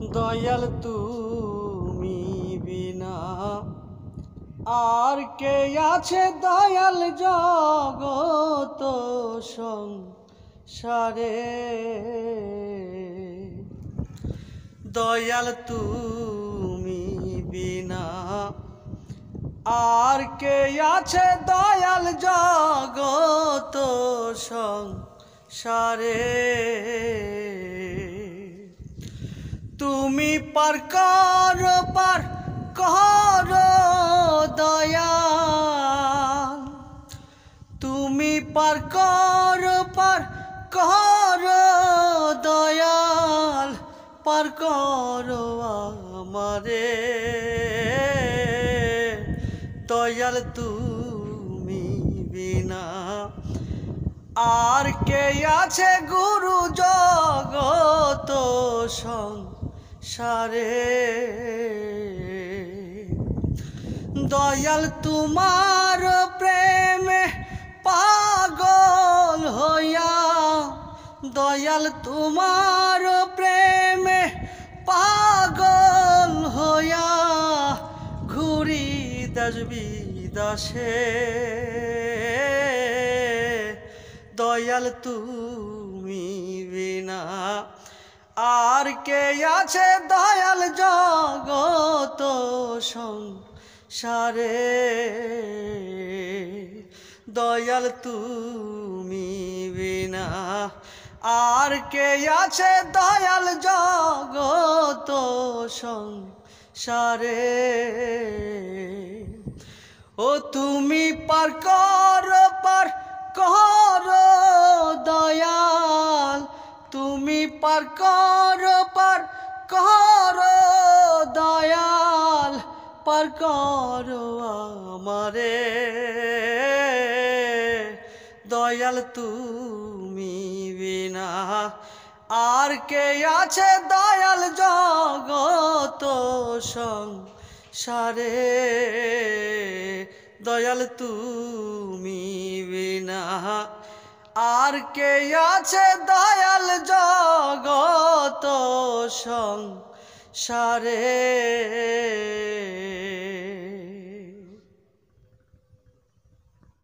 দয়াল তুমি বিনা আর কে আছে দয়াল জগত সংসারে। দয়াল তুমি বিনা আর কে আছে দয়াল জগত সংসারে। তুমি পার করো দয়াল, তুমি পার করো দয়াল, পার করো আমারে। দয়াল তুমি বিনা আর কে আছে গুরু জগত সংসারে। দয়াল তোমার প্রেমে পাগল হইয়া, দয়াল তোমার প্রেমে পাগল হইয়া ঘুরি দেশ বিদেশে। দয়াল তুমি বিনা আর কে আছে দয়াল জগত সংসারে। দয়াল তুমি বিনা আর কে আছে দয়াল জগত সংসারে। ও তুমি পার করো দয়াল, তুমি পার করো দয়াল, পার করো আমারে। দয়াল তুমি বিনা আর কে আছে দয়াল জগত সংসারে। দয়াল তুমি বিনা আর কে আছে দয়াল জগত সংসারে।